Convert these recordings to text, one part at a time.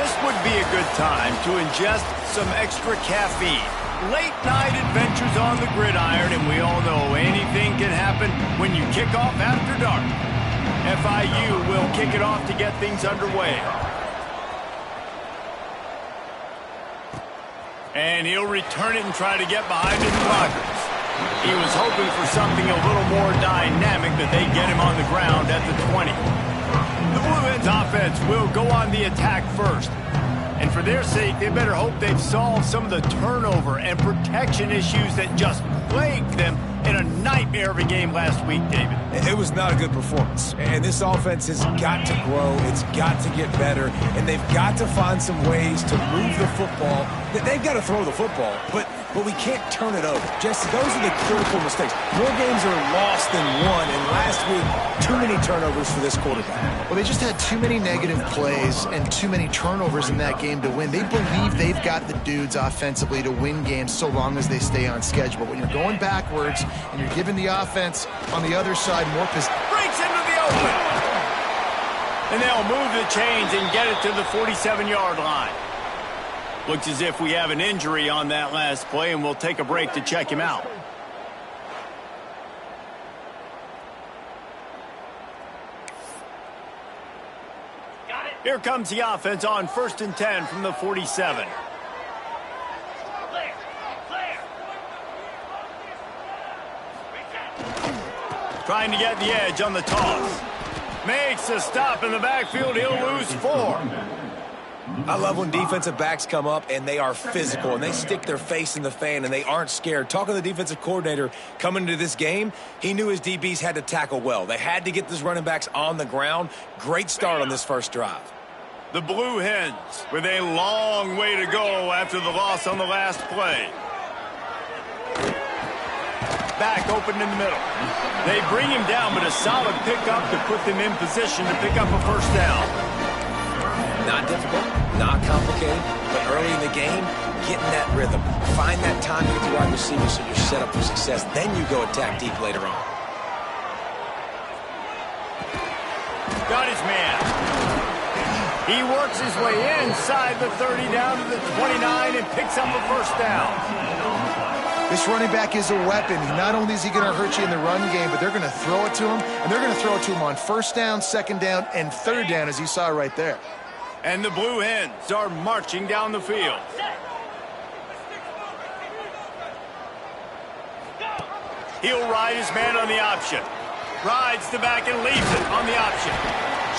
This would be a good time to ingest some extra caffeine. Late night adventures on the gridiron, and we all know anything can happen when you kick off after dark. FIU will kick it off to get things underway. And he'll return it and try to get behind his blockers. He was hoping for something a little more dynamic, that they get him on the ground at the 20. The Blue Hens offense will go on the attack first. And for their sake, they better hope they've solved some of the turnover and protection issues that just plagued them in a nightmare of a game last week, David. It was not a good performance. And this offense has got to grow. It's got to get better. And they've got to find some ways to move the football. They've got to throw the football, but we can't turn it over. Jesse, those are the critical mistakes. More games are lost than won, and last week, too many turnovers for this quarterback. Well, they just had too many negative plays and too many turnovers in that game to win. They believe they've got the dudes offensively to win games so long as they stay on schedule. But when you're going backwards and you're giving the offense on the other side more position. Breaks into the open. And they'll move the chains and get it to the 47-yard line. Looks as if we have an injury on that last play, and we'll take a break to check him out. Here comes the offense on 1st and 10 from the 47. Trying to get the edge on the toss. Makes a stop in the backfield. He'll lose 4. I love when defensive backs come up and they are physical and they stick their face in the fan and they aren't scared. Talking to the defensive coordinator coming into this game, he knew his DBs had to tackle well. They had to get those running backs on the ground. Great start on this first drive. The Blue Hens with a long way to go after the loss on the last play. Back open in the middle. They bring him down, but a solid pickup to put them in position to pick up a first down. Not difficult, not complicated, but early in the game, getting that rhythm. Find that time with your wide receiver so you're set up for success. Then you go attack deep later on. Got his man. He works his way inside the 30 down to the 29 and picks up a first down. This running back is a weapon. Not only is he going to hurt you in the run game, but they're going to throw it to him, and they're going to throw it to him on 1st down, 2nd down, and 3rd down, as you saw right there. And the Blue Hens are marching down the field. He'll ride his man on the option. Rides the back and leaves it on the option.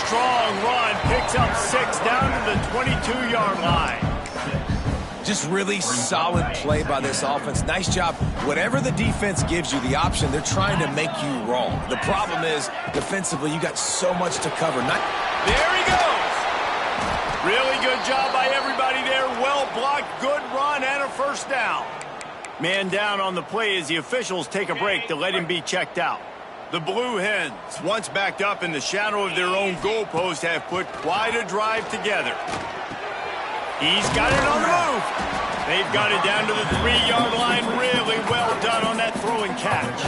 Strong run, picks up 6 down to the 22-yard line. Just really solid play by this offense. Nice job. Whatever the defense gives you the option, they're trying to make you wrong. The problem is, defensively, you got so much to cover. There he goes. Really good job by everybody there. Well blocked, good run, and a first down. Man down on the play as the officials take a break to let him be checked out. The Blue Hens, once backed up in the shadow of their own goalpost, have put quite a drive together. He's got it on the move. They've got it down to the 3-yard line. Really well done on that throw and catch.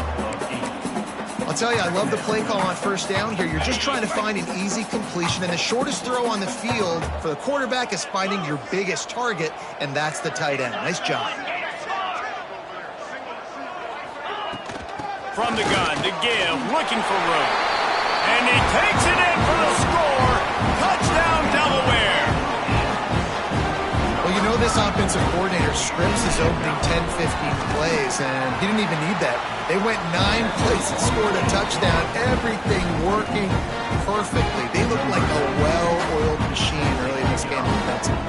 I'll tell you, I love the play call on 1st down here. You're just trying to find an easy completion, and the shortest throw on the field for the quarterback is finding your biggest target, and that's the tight end. Nice job. From the gun to give, looking for room. And he takes it in for the score. Touchdown, Delaware. Well, you know this offensive coordinator scripts his opening 10-15 plays, and he didn't even need that. They went 9 plays and scored a touchdown. Everything working perfectly. They look like a well-oiled machine early in this game defensively.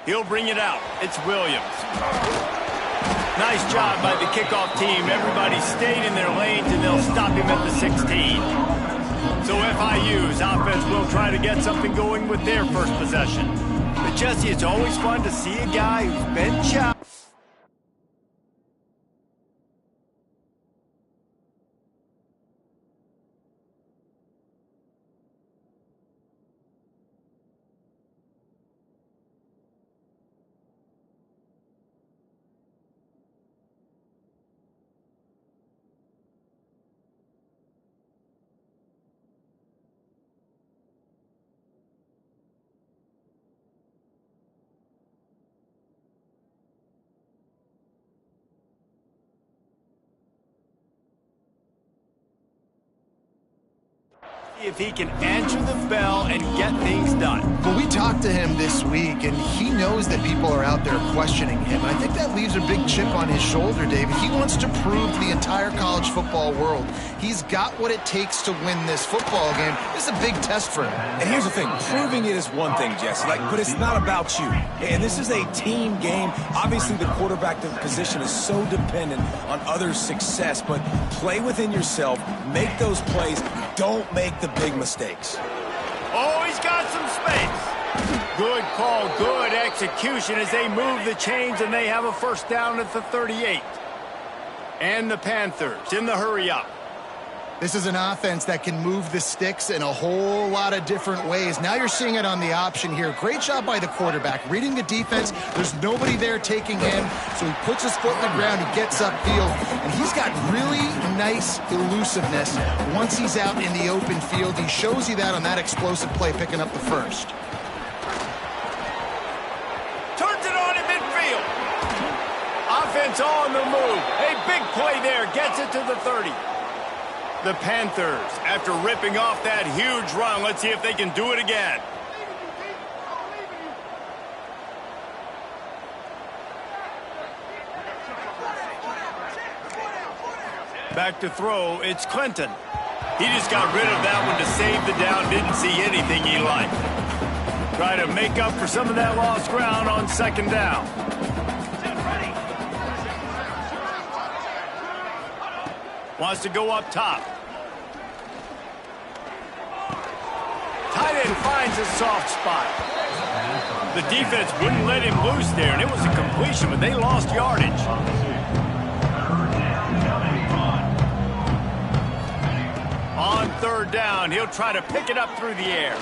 He'll bring it out. It's Williams. Nice job by the kickoff team. Everybody stayed in their lanes, and they'll stop him at the 16. So FIU's offense will try to get something going with their first possession. But Jesse, it's always fun to see a guy who's been chopped. If he can answer the bell and get things done. Well, we talked to him this week, and he knows that people are out there questioning him. And I think that leaves a big chip on his shoulder, David. He wants to prove to the entire college football world he's got what it takes to win this football game. This is a big test for him. And here's the thing. Proving it is one thing, Jesse, but it's not about you. And this is a team game. Obviously, the quarterback position is so dependent on others' success, but play within yourself, make those plays, don't make the big mistakes. Oh, he's got some space. Good call, good execution as they move the chains, and they have a first down at the 38. And the Panthers in the hurry-up. This is an offense that can move the sticks in a whole lot of different ways. Now you're seeing it on the option here. Great job by the quarterback. Reading the defense, there's nobody there taking him, so he puts his foot in the ground, he gets upfield, and he's got really nice elusiveness once he's out in the open field. He shows you that on that explosive play, picking up the first. Turns it on in midfield. Offense on the move. A big play there, gets it to the 30. The Panthers, after ripping off that huge run, let's see if they can do it again. Back to throw, it's Clinton. He just got rid of that one to save the down, didn't see anything he liked. Try to make up for some of that lost ground on second down. Wants to go up top. Tight end finds a soft spot. The defense wouldn't let him loose there, and it was a completion, but they lost yardage. On third down, he'll try to pick it up through the air.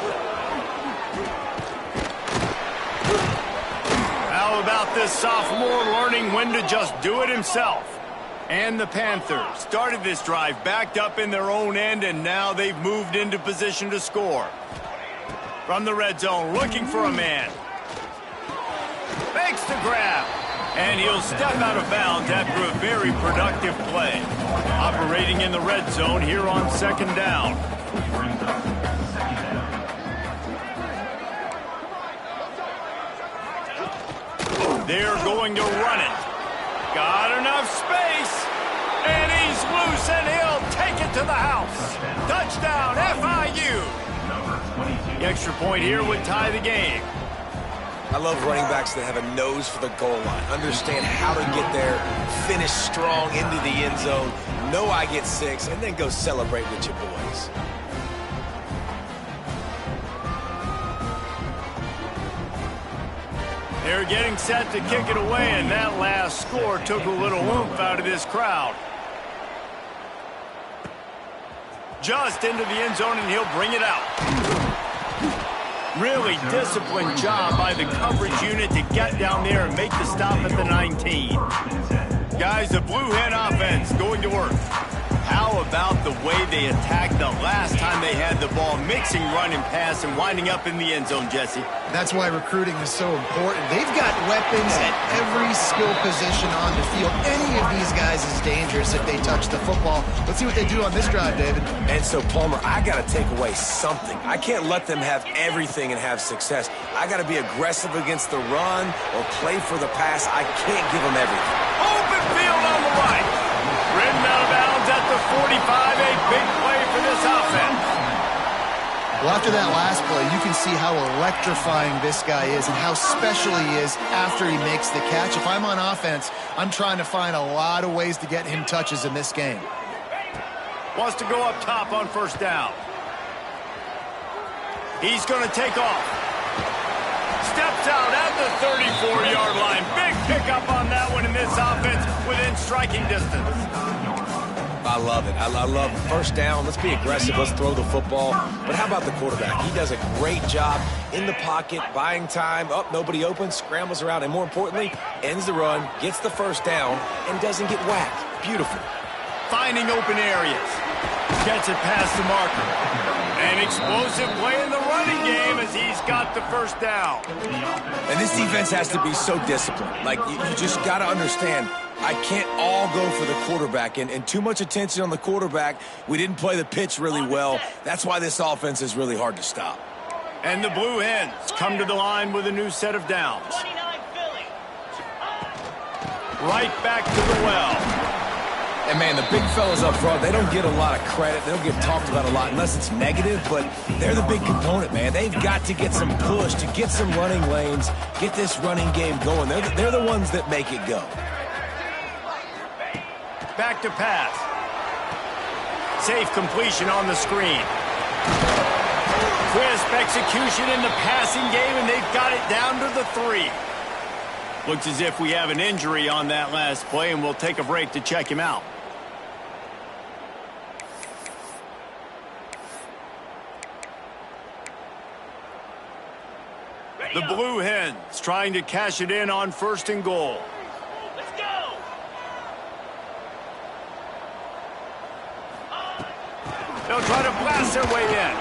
How about this sophomore learning when to just do it himself? And the Panthers started this drive backed up in their own end, and now they've moved into position to score. From the red zone, looking for a man. Makes the grab. And he'll step out of bounds after a very productive play. Operating in the red zone here on second down. They're going to run it. Got enough space. And he's loose, and he'll take it to the house. Touchdown, FIU. The extra point here would tie the game. I love running backs that have a nose for the goal line. Understand how to get there, finish strong into the end zone, know I get 6, and then go celebrate with your boys. They're getting set to kick it away, and that last score took a little oomph out of this crowd. Just into the end zone, and he'll bring it out. Really disciplined job by the coverage unit to get down there and make the stop at the 19. Guys, the Blue Hen offense going to work. How about the way they attacked the last time they had the ball, mixing run and pass and winding up in the end zone, Jesse? That's why recruiting is so important. They've got weapons at every skill position on the field. Any of these guys is dangerous if they touch the football. Let's see what they do on this drive, David. And so, Palmer, I got to take away something. I can't let them have everything and have success. I got to be aggressive against the run or play for the pass. I can't give them everything. Open field on the right. Ridden out of bounds at the 45. A big play for this offense. Well, after that last play, you can see how electrifying this guy is and how special he is after he makes the catch. If I'm on offense, I'm trying to find a lot of ways to get him touches in this game. Wants to go up top on first down. He's going to take off. Steps out at the 34-yard line. Big pickup on that one in this offense within striking distance. I love it. I love first down. Let's be aggressive. Let's throw the football. But how about the quarterback? He does a great job in the pocket, buying time. Up, nobody open, scrambles around, and more importantly, ends the run, gets the first down, and doesn't get whacked. Beautiful. Finding open areas. Gets it past the marker. An explosive play in the running game as he's got the first down. And this defense has to be so disciplined. Like, you just got to understand, I can't all go for the quarterback, and too much attention on the quarterback. We didn't play the pitch really well. That's why this offense is really hard to stop. And the Blue Hens come to the line with a new set of downs. Right back to the well. And, man, the big fellas up front, they don't get a lot of credit. They don't get talked about a lot unless it's negative, but they're the big component, man. They've got to get some push, to get some running lanes, get this running game going. They're the ones that make it go. Back to pass. Safe completion on the screen. Crisp execution in the passing game, and they've got it down to the 3. Looks as if we have an injury on that last play, and we'll take a break to check him out. The Blue Hens trying to cash it in on 1st and goal. Let's go! They'll try to blast their way in.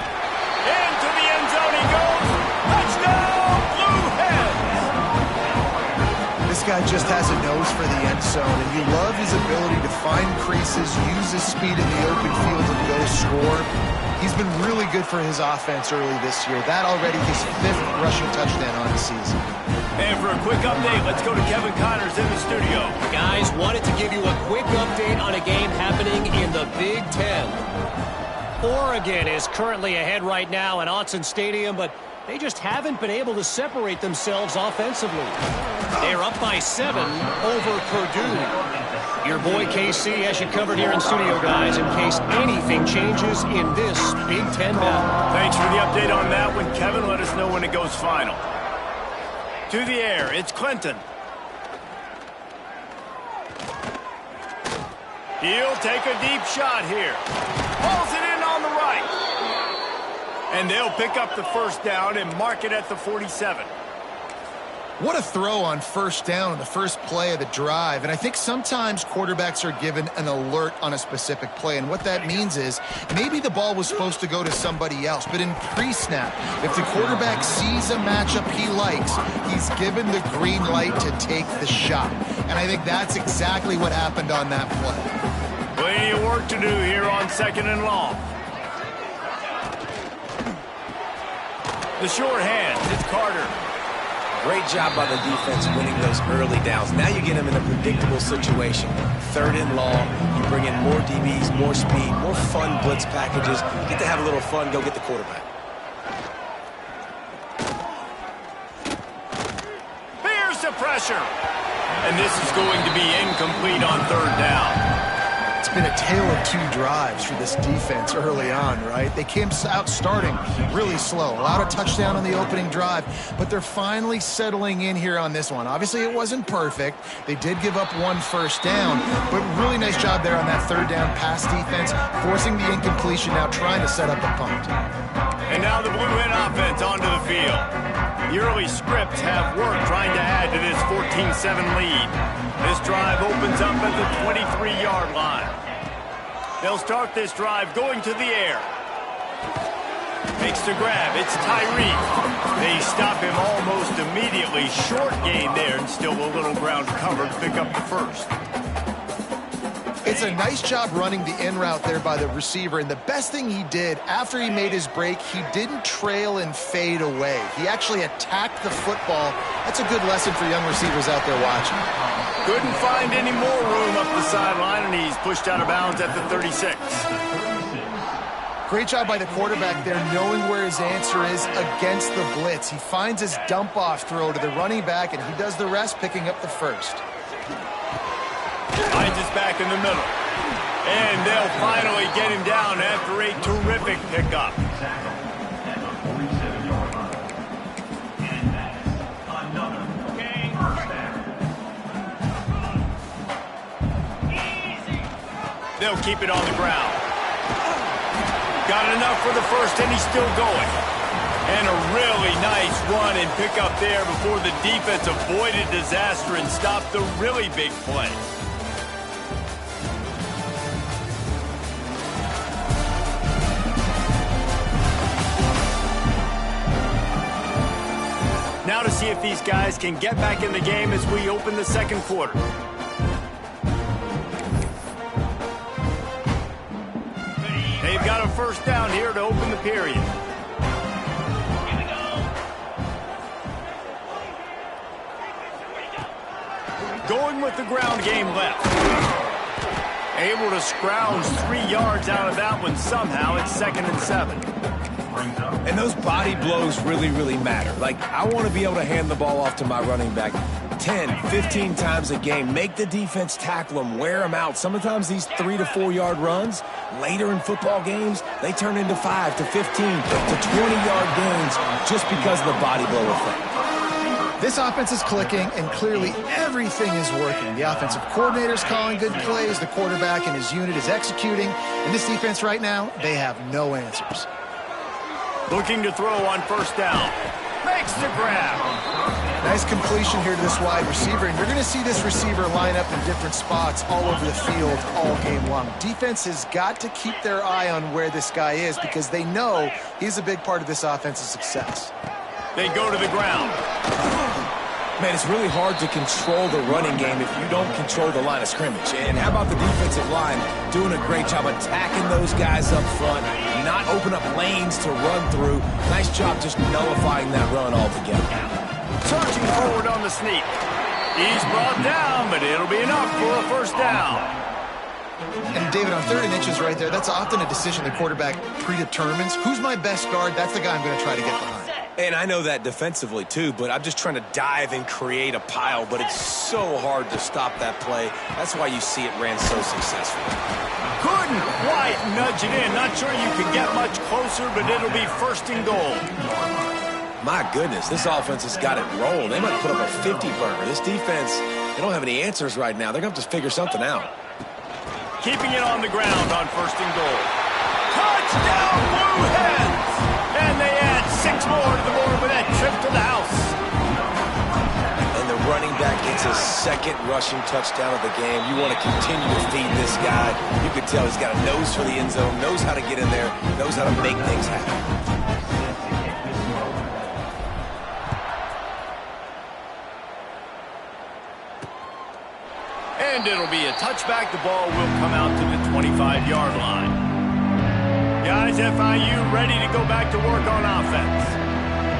Into the end zone he goes. Touchdown, Blue Hens! This guy just has a nose for the end zone, and you love his ability to find creases, use his speed in the open field, and go score. He's been really good for his offense early this year. That already his 5th rushing touchdown on the season. And for a quick update, let's go to Kevin Connors in the studio. Guys, wanted to give you a quick update on a game happening in the Big Ten. Oregon is currently ahead right now at Autzen Stadium, but they just haven't been able to separate themselves offensively. They're up by 7 over Purdue. Your boy KC has you covered here in studio, guys, in case anything changes in this Big Ten battle. Thanks for the update on that one, Kevin. Let us know when it goes final. To the air, it's Clinton. He'll take a deep shot here. Pulls it in on the right. And they'll pick up the 1st down and mark it at the 47. What a throw on 1st down, the first play of the drive. And I think sometimes quarterbacks are given an alert on a specific play. And what that means is maybe the ball was supposed to go to somebody else. But in pre-snap, if the quarterback sees a matchup he likes, he's given the green light to take the shot. And I think that's exactly what happened on that play. Plenty of work to do here on 2nd and long. The short hand, it's Carter. Great job by the defense winning those early downs. Now you get them in a predictable situation. 3rd and long, you bring in more DBs, more speed, more fun blitz packages. You get to have a little fun, go get the quarterback. Here's the pressure. And this is going to be incomplete on 3rd down. It's been a tale of 2 drives for this defense early on, right? They came out starting really slow. Allowed a touchdown on the opening drive, but they're finally settling in here on this one. Obviously, it wasn't perfect. They did give up 1 first down, but really nice job there on that 3rd down pass defense, forcing the incompletion, now trying to set up a punt. And now the Blue Hen offense onto the field. The early scripts have worked trying to add to this 14-7 lead. This drive opens up at the 23-yard line. They'll start this drive going to the air. Makes the grab. It's Tyree. They stop him almost immediately. Short gain there, and still a little ground covered to pick up the 1st. It's a nice job running the in route there by the receiver, and the best thing he did after he made his break, he didn't trail and fade away. He actually attacked the football. That's a good lesson for young receivers out there watching. Couldn't find any more room up the sideline, and he's pushed out of bounds at the 36. Great job by the quarterback there, knowing where his answer is against the blitz. He finds his dump-off throw to the running back, and he does the rest, picking up the 1st. Finds us back in the middle. And they'll finally get him down after a terrific pickup. They'll keep it on the ground. Got enough for the 1st, and he's still going. And a really nice run and pick up there before the defense avoided disaster and stopped the really big play. Now to see if these guys can get back in the game as we open the 2nd quarter. They've got a first down here to open the period. Going with the ground game left. Able to scrounge 3 yards out of that one somehow. It's 2nd and 7. And those body blows really, really matter. Like, I want to be able to hand the ball off to my running back 10, 15 times a game. Make the defense tackle them, wear them out. Sometimes these 3 to 4 yard runs, later in football games, they turn into 5 to 15 to 20-yard gains just because of the body blow effect. This offense is clicking, and clearly everything is working. The offensive coordinator's calling good plays. The quarterback and his unit is executing. And this defense right now, they have no answers. Looking to throw on first down. Makes the grab. Nice completion here to this wide receiver. And you're going to see this receiver line up in different spots all over the field all game long. Defense has got to keep their eye on where this guy is because they know he's a big part of this offense's success. They go to the ground. Man, it's really hard to control the running game if you don't control the line of scrimmage. And how about the defensive line doing a great job attacking those guys up front, not open up lanes to run through. Nice job just nullifying that run altogether. Charging forward on the sneak. He's brought down, but it'll be enough for a first down. And David, on 3rd and inches right there, that's often a decision the quarterback predetermines. Who's my best guard? That's the guy I'm going to try to get behind. And I know that defensively, too, but I'm just trying to dive and create a pile, but it's so hard to stop that play. That's why you see it ran so successful. Couldn't quite nudge it in. Not sure you could get much closer, but it'll be 1st and goal. My goodness, this offense has got it rolled. They might put up a 50-burger. This defense, they don't have any answers right now. They're going to have to figure something out. Keeping it on the ground on 1st and goal. Touchdown, Blue Hens! And they add 6 more to the board with that trip to the house. And the running back gets his 2nd rushing touchdown of the game. You want to continue to feed this guy. You can tell he's got a nose for the end zone, knows how to get in there, knows how to make things happen. And it'll be a touchback. The ball will come out to the 25-yard line. Guys, FIU ready to go back to work on offense.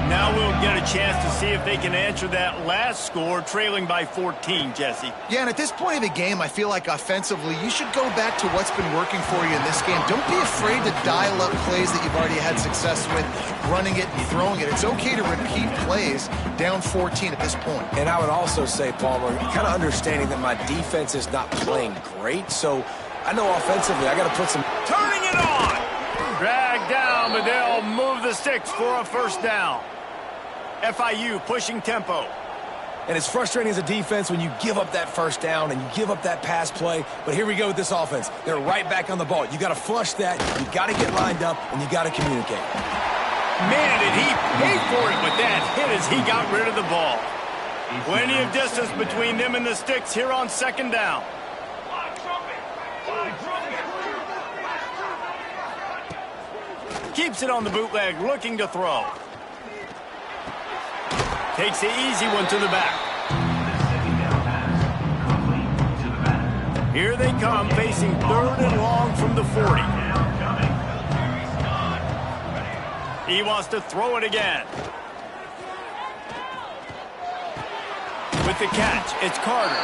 Now we'll get a chance to see if they can answer that last score, trailing by 14, Jesse. Yeah, and at this point of the game, I feel like offensively, you should go back to what's been working for you in this game. Don't be afraid to dial up plays that you've already had success with, running it and throwing it. It's okay to repeat plays down 14 at this point. And I would also say, Palmer, kind of understanding that my defense is not playing great, so I know offensively I got to put some... Turning it on! Dragged down, but they'll move the sticks for a first down. FIU pushing tempo. And it's frustrating as a defense when you give up that first down and you give up that pass play. But here we go with this offense. They're right back on the ball. You got to flush that. You got to get lined up, and you got to communicate. Man, did he pay for it with that hit as he got rid of the ball. Plenty of distance between them and the sticks here on 2nd down. Keeps it on the bootleg, looking to throw. Takes the easy one to the back. Here they come, facing 3rd and long from the 40. He wants to throw it again. With the catch, it's Carter.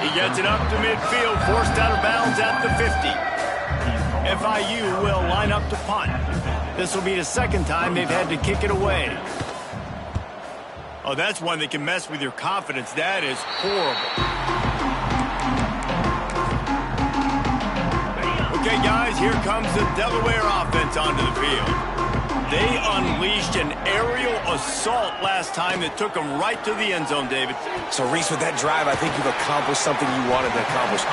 He gets it up to midfield, forced out of bounds at the 50. FIU will line up to punt. This will be the 2nd time they've had to kick it away. Oh, that's one that can mess with your confidence. That is horrible. Okay, guys, here comes the Delaware offense onto the field. They unleashed an aerial assault last time that took them right to the end zone, David. So, Reese, with that drive, I think you've accomplished something you wanted to accomplish.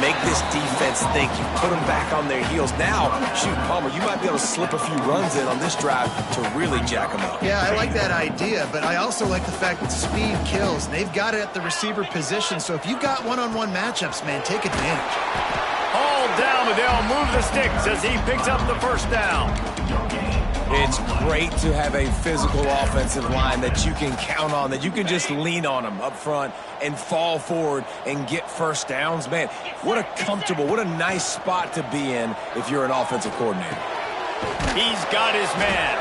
Make this defense think. You put them back on their heels. Now, shoot, Palmer, you might be able to slip a few runs in on this drive to really jack them up. Yeah, I like that idea, but I also like the fact that speed kills. They've got it at the receiver position, so if you've got one-on-one matchups, man, take advantage. All down, but they'll move the sticks as he picks up the first down. It's great to have a physical offensive line that you can count on, that you can just lean on them up front and fall forward and get first downs. Man, what a comfortable, what a nice spot to be in if you're an offensive coordinator. He's got his man.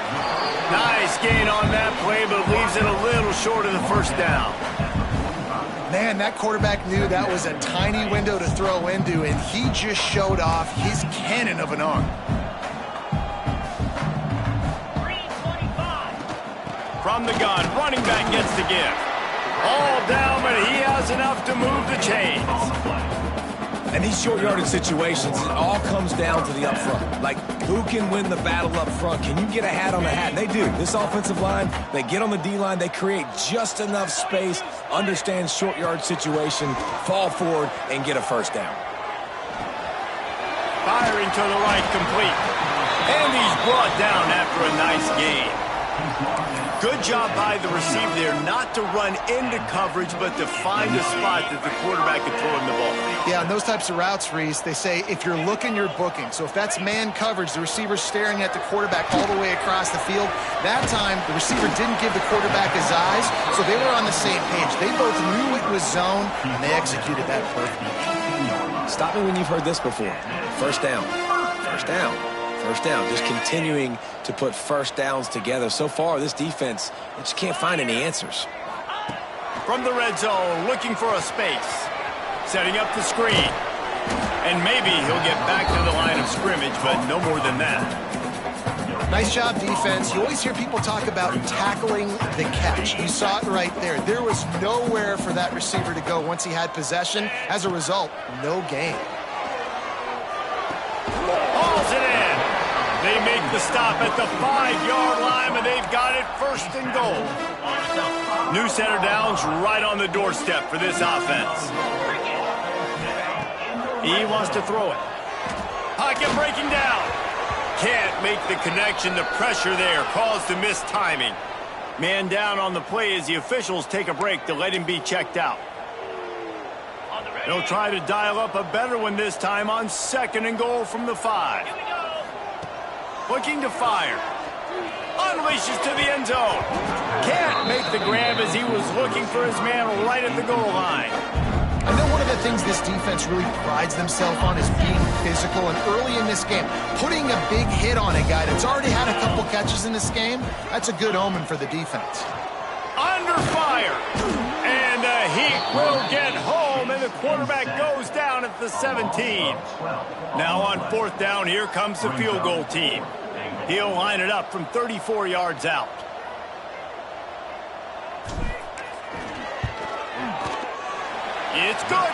Nice gain on that play, but leaves it a little short of the first down. Man, that quarterback knew that was a tiny window to throw into, and he just showed off his cannon of an arm. From the gun, running back gets the give. All down, but he has enough to move the chains. And these short yardage situations, it all comes down to the up front. Like, who can win the battle up front? Can you get a hat on the hat? They do. This offensive line, they get on the D-line, they create just enough space, understand short yard situation, fall forward, and get a first down. Firing to the right, complete. And he's brought down after a nice gain. Good job by the receiver there not to run into coverage, but to find a spot that the quarterback could throw him the ball. Yeah, on those types of routes, Reese, they say if you're looking, you're booking. So if that's man coverage, the receiver's staring at the quarterback all the way across the field. That time, the receiver didn't give the quarterback his eyes, so they were on the same page. They both knew it was zone, and they executed that perfectly. Stop me when you've heard this before. First down. First down. First down, just continuing to put first downs together. So far, this defense, they just can't find any answers. From the red zone, looking for a space. Setting up the screen. And maybe he'll get back to the line of scrimmage, but no more than that. Nice job, defense. You always hear people talk about tackling the catch. You saw it right there. There was nowhere for that receiver to go once he had possession. As a result, no gain. Hauls it in. They make the stop at the 5-yard line, and they've got it first and goal. New center downs right on the doorstep for this offense. He wants to throw it. Pocket breaking down. Can't make the connection. The pressure there caused the missed timing. Man down on the play as the officials take a break to let him be checked out. They'll try to dial up a better one this time on second and goal from the 5. Looking to fire. Unleashes to the end zone. Can't make the grab as he was looking for his man right at the goal line. I know one of the things this defense really prides themselves on is being physical, and early in this game, putting a big hit on a guy that's already had a couple catches in this game, that's a good omen for the defense. Under fire. And the heat will get home, and the quarterback goes down at the 17. Now on fourth down, here comes the field goal team. He'll line it up from 34 yards out. It's good.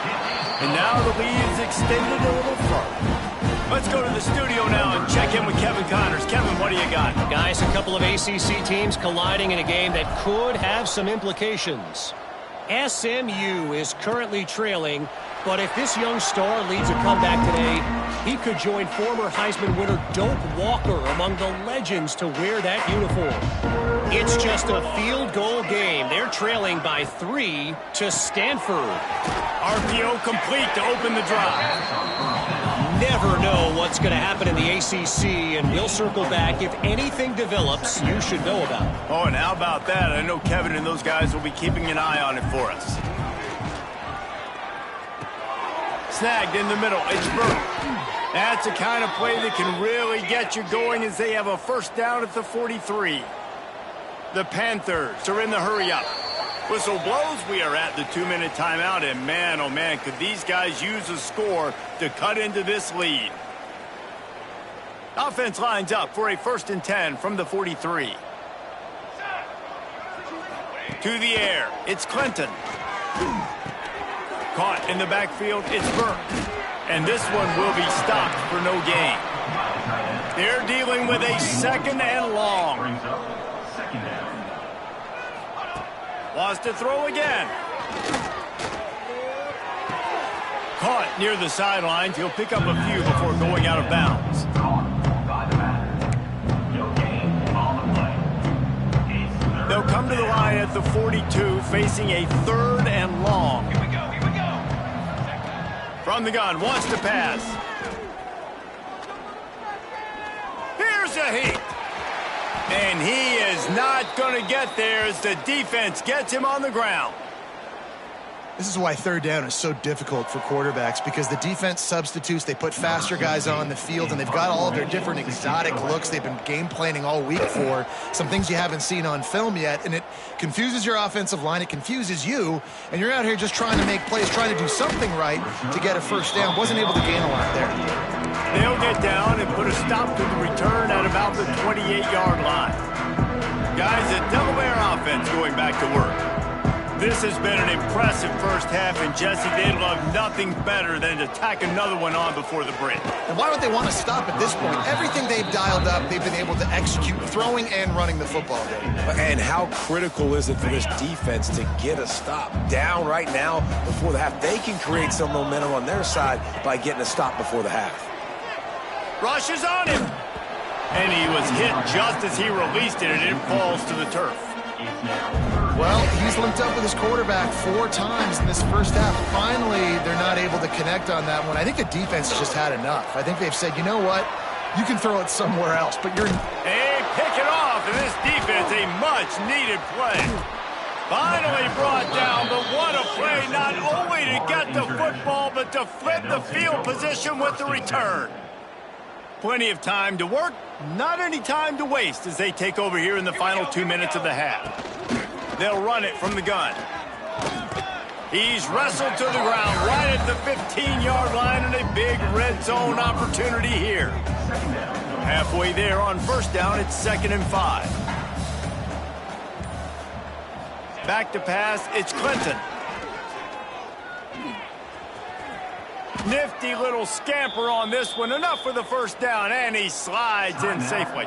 And now the lead is extended a little further. Let's go to the studio now and check in with Kevin Connors. Kevin, what do you got? Guys, a couple of ACC teams colliding in a game that could have some implications. SMU is currently trailing, but if this young star leads a comeback today, he could join former Heisman winner Doak Walker among the legends to wear that uniform. It's just a field goal game. They're trailing by 3 to Stanford. RPO complete to open the drive. Never know what's going to happen in the ACC, and we'll circle back. If anything develops, you should know about it. Oh, and how about that? I know Kevin and those guys will be keeping an eye on it for us. Snagged in the middle. It's Burke. That's the kind of play that can really get you going as they have a first down at the 43. The Panthers are in the hurry-up. Whistle blows, we are at the 2-minute timeout, and man, oh man, could these guys use a score to cut into this lead. Offense lines up for a 1st and 10 from the 43. To the air, it's Clinton. Caught in the backfield, it's Burke. And this one will be stopped for no gain. They're dealing with a 2nd and long. Wants to throw again. Caught near the sidelines. He'll pick up a few before going out of bounds. They'll come to the line at the 42, facing a 3rd and long. Here we go. From the gun, wants to pass. Here's a heat. And he is not going to get there as the defense gets him on the ground. This is why third down is so difficult for quarterbacks, because the defense substitutes, they put faster guys on the field, and they've got all of their different exotic looks they've been game planning all week for, some things you haven't seen on film yet, and it confuses your offensive line, it confuses you, and you're out here just trying to make plays, trying to do something right to get a first down. Wasn't able to gain a lot there. They'll get down and put a stop to the return at about the 28-yard line. Guys, the Delaware offense going back to work. This has been an impressive first half, and Jesse, they'd love nothing better than to tack another one on before the break. And why would they want to stop at this point? Everything they've dialed up, they've been able to execute, throwing and running the football. And how critical is it for this defense to get a stop down right now before the half? They can create some momentum on their side by getting a stop before the half. Rush is on him. And he was hit just as he released it, and it falls to the turf. Well, he's linked up with his quarterback 4 times in this first half. Finally, they're not able to connect on that one. I think the defense just had enough. I think they've said, you know what? You can throw it somewhere else, but you're... They pick it off, and this defense, a much-needed play. Finally brought down, but what a play, not only to get the football, but to flip the field position with the return. Plenty of time to work, not any time to waste as they take over here in the final 2 minutes of the half. They'll run it from the gun. He's wrestled to the ground right at the 15-yard line, and a big red zone opportunity here. Halfway there on first down, it's 2nd and 5. Back to pass, it's Clinton. Nifty little scamper on this one. Enough for the first down, and he slides in safely.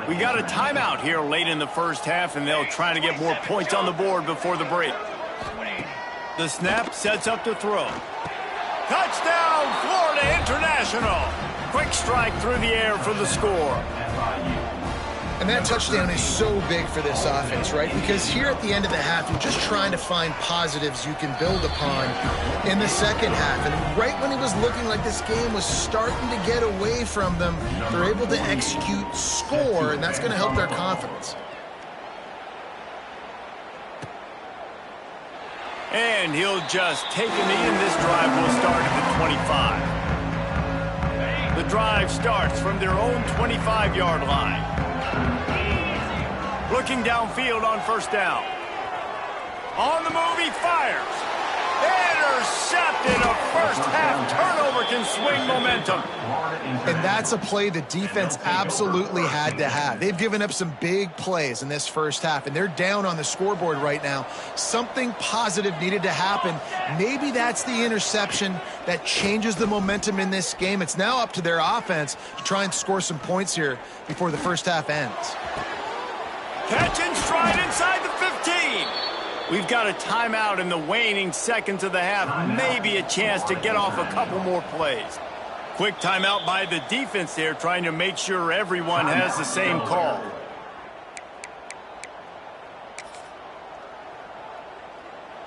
We got a timeout here late in the first half, and they'll try to get more points on the board before the break. The snap sets up to throw. Touchdown, Florida International. Quick strike through the air for the score. And that touchdown is so big for this offense, right? Because here at the end of the half, you're just trying to find positives you can build upon in the second half. And right when it was looking like this game was starting to get away from them, they're able to execute, score, and that's going to help their confidence. And he'll just take a knee, and this drive will start at the 25. The drive starts from their own 25-yard line. Looking downfield on first down. On the move, he fires. Intercepted. A first-half turnover can swing momentum. And that's a play the defense absolutely had to have. They've given up some big plays in this first half, and they're down on the scoreboard right now. Something positive needed to happen. Maybe that's the interception that changes the momentum in this game. It's now up to their offense to try and score some points here before the first half ends. Catch and stride inside the 15. We've got a timeout in the waning seconds of the half. Maybe a chance to get off a couple more plays. Quick timeout by the defense there, trying to make sure everyone has the same call.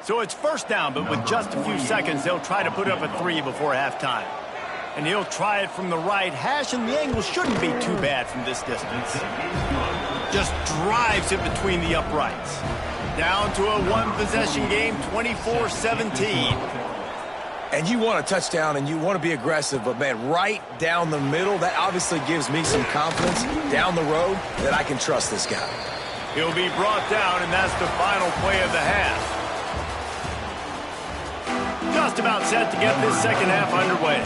So it's first down, but with just a few seconds, they'll try to put up a 3 before halftime. And he'll try it from the right hash, and the angle shouldn't be too bad from this distance. Just drives it between the uprights. Down to a one-possession game, 24-17. And you want a touchdown, and you want to be aggressive, but, man, right down the middle, that obviously gives me some confidence down the road that I can trust this guy. He'll be brought down, and that's the final play of the half. Just about set to get this second half underway.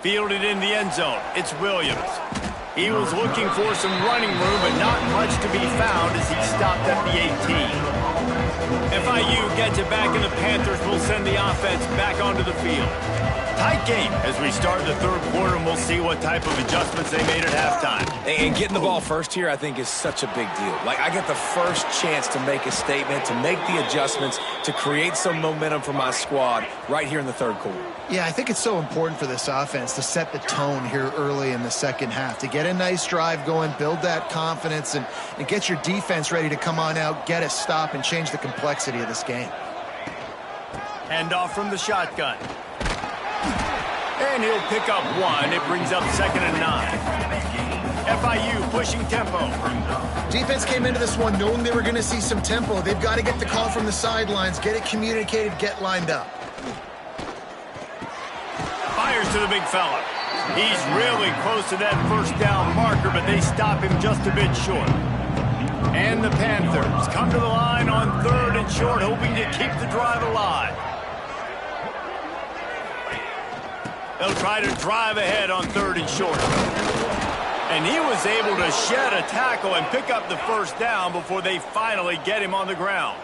Fielded in the end zone. It's Williams. He was looking for some running room, but not much to be found as he stopped at the 18. FIU gets it back, and the Panthers will send the offense back onto the field. Tight game as we start the third quarter, and we'll see what type of adjustments they made at halftime. And getting the ball first here, I think, is such a big deal. Like, I get the first chance to make a statement, to make the adjustments, to create some momentum for my squad right here in the third quarter. Yeah, I think it's so important for this offense to set the tone here early in the second half, to get a nice drive going, build that confidence, and get your defense ready to come on out, get a stop, and change the complexity of this game. Handoff from the shotgun. And he'll pick up 1. It brings up 2nd and 9. FIU pushing tempo. Defense came into this one knowing they were going to see some tempo. They've got to get the call from the sidelines, get it communicated, get lined up. Fires to the big fella. He's really close to that first down marker, but they stop him just a bit short. And the Panthers come to the line on 3rd and short, hoping to keep the drive alive. They'll try to drive ahead on 3rd and short. And he was able to shed a tackle and pick up the first down before they finally get him on the ground.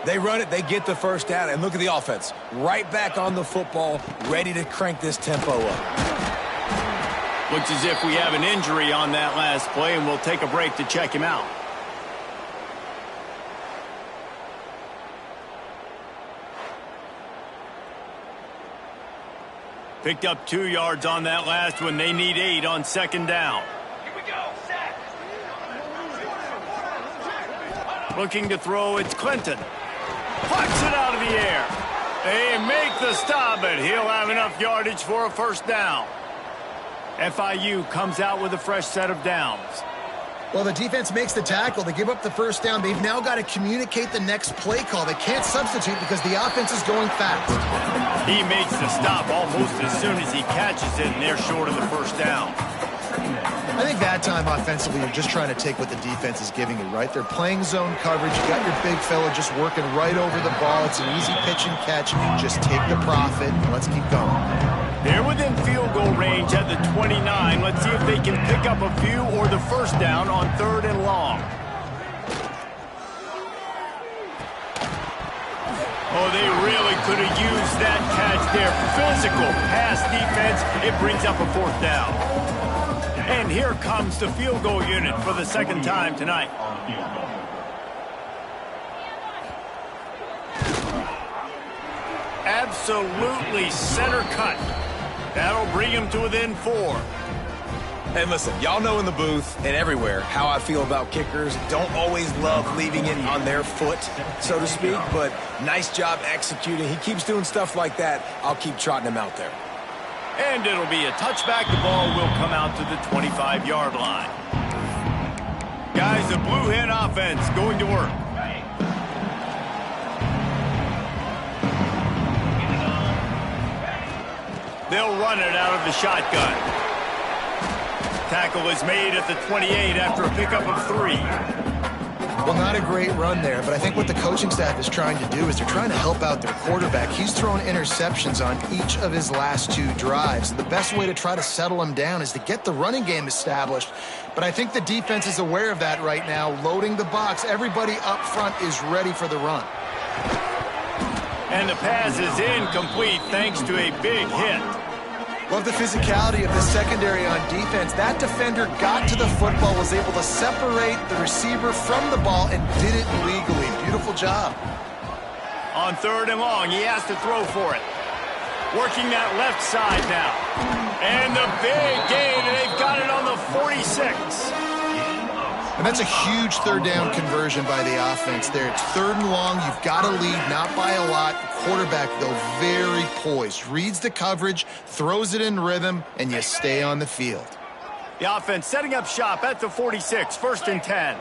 They run it, they get the first down, and look at the offense. Right back on the football, ready to crank this tempo up. Looks as if we have an injury on that last play, and we'll take a break to check him out. Picked up 2 yards on that last one. They need 8 on 2nd down. Here we go. Set. Looking to throw, it's Clinton. Plucks it out of the air. They make the stop, but he'll have enough yardage for a first down. FIU comes out with a fresh set of downs. Well, the defense makes the tackle. They give up the first down. They've now got to communicate the next play call. They can't substitute because the offense is going fast. He makes the stop almost as soon as he catches it, and they're short of the first down. I think that time offensively, you're just trying to take what the defense is giving you, right? They're playing zone coverage. You got your big fella just working right over the ball. It's an easy pitch and catch. Just take the profit, and let's keep going. They're within field goal range at the 29. Let's see if they can pick up a few or the first down on 3rd and long. Oh, they really could have used that catch there. Physical pass defense. It brings up a 4th down. And here comes the field goal unit for the 2nd time tonight. Absolutely center cut. That'll bring him to within 4. And listen, y'all know in the booth and everywhere how I feel about kickers. Don't always love leaving it on their foot, so to speak, but nice job executing. He keeps doing stuff like that. I'll keep trotting him out there. And it'll be a touchback. The ball will come out to the 25-yard line. Guys, the Blue Hen offense going to work. They'll run it out of the shotgun. Tackle is made at the 28 after a pickup of 3. Well, not a great run there, but I think what the coaching staff is trying to do is they're trying to help out their quarterback. He's thrown interceptions on each of his last 2 drives. The best way to try to settle him down is to get the running game established. But I think the defense is aware of that right now, loading the box. Everybody up front is ready for the run. And the pass is incomplete thanks to a big hit. Love the physicality of the secondary on defense. That defender got to the football, was able to separate the receiver from the ball, and did it legally. Beautiful job. On 3rd and long, he has to throw for it. Working that left side now. And the big gain, and they've got it on the 46. And that's a huge 3rd down conversion by the offense there. It's 3rd and long. You've got to lead, not by a lot. The quarterback, though, very poised. Reads the coverage, throws it in rhythm, and you stay on the field. The offense setting up shop at the 46, 1st and 10.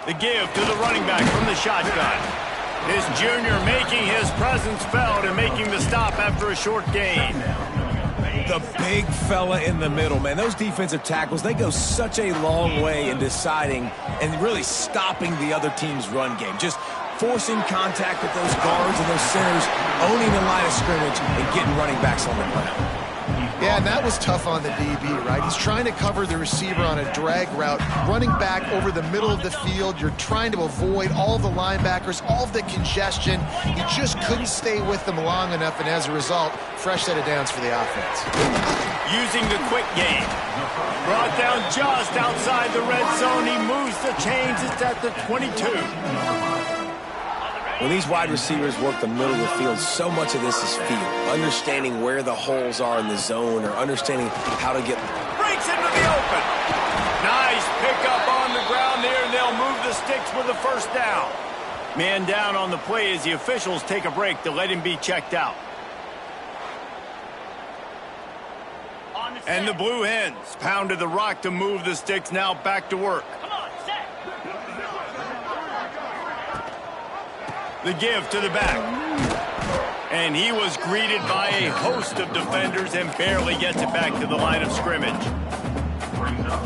The give to the running back from the shotgun. His junior making his presence felt and making the stop after a short gain. The big fella in the middle, man. Those defensive tackles, they go such a long way in deciding and really stopping the other team's run game. Just forcing contact with those guards and those centers, owning the line of scrimmage, and getting running backs on the ground. Yeah, and that was tough on the DB, right? He's trying to cover the receiver on a drag route, running back over the middle of the field. You're trying to avoid all the linebackers, all of the congestion. You just couldn't stay with them long enough, and as a result, fresh set of downs for the offense. Using the quick game. Brought down just outside the red zone. He moves the chains. It's at the 22. When these wide receivers work the middle of the field, so much of this is feel. Understanding where the holes are in the zone or understanding how to get... Breaks into the open. Nice pickup on the ground there, and they'll move the sticks with the first down. Man down on the play as the officials take a break to let him be checked out. And the Blue Hens pounded the rock to move the sticks, now back to work. The give to the back. And he was greeted by a host of defenders and barely gets it back to the line of scrimmage.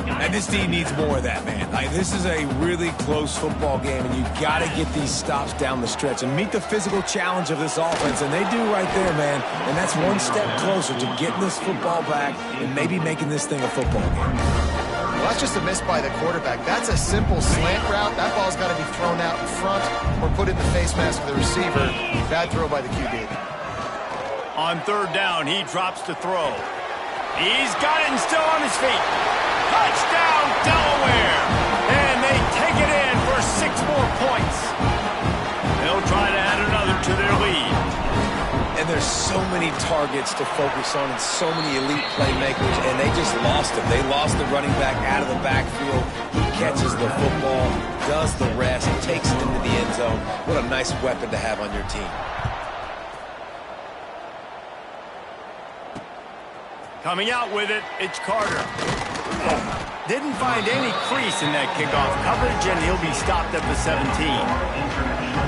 And this team needs more of that, man. This is a really close football game, and you got to get these stops down the stretch and meet the physical challenge of this offense, and they do right there, man. And that's one step closer to getting this football back and maybe making this thing a football game. Well, that's just a miss by the quarterback. That's a simple slant route. That ball's got to be thrown out in front or put in the face mask of the receiver. Bad throw by the QB. On third down, he drops to throw. He's got it and still on his feet. Touchdown, Delaware! And they take it in for 6 more points. They'll try to add another to their lead. And there's so many targets to focus on and so many elite playmakers, and they just lost him. They lost the running back out of the backfield. He catches the football, does the rest, takes it into the end zone. What a nice weapon to have on your team. Coming out with it, it's Carter. Didn't find any crease in that kickoff coverage, and he'll be stopped at the 17.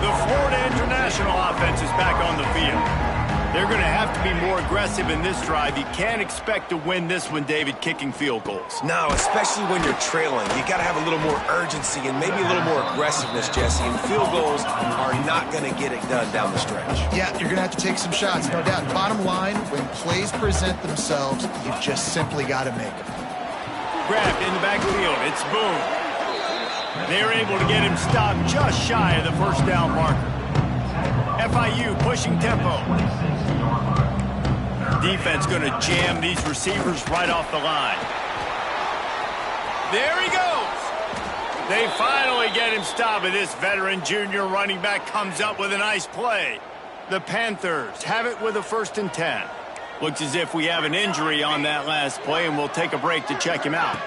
The Florida International offense is back on the field. They're going to have to be more aggressive in this drive. You can't expect to win this one, David, kicking field goals. No, especially when you're trailing. You got to have a little more urgency and maybe a little more aggressiveness, Jesse. And field goals are not going to get it done down the stretch. Yeah, you're going to have to take some shots, no doubt. Bottom line, when plays present themselves, you just simply got to make them. Grabbed in the backfield. It's Boone. They're able to get him stopped just shy of the first down marker. FIU pushing tempo. Defense going to jam these receivers right off the line. There he goes. They finally get him stopped, and this veteran junior running back comes up with a nice play. The Panthers have it with a 1st and 10. Looks as if we have an injury on that last play, and we'll take a break to check him out.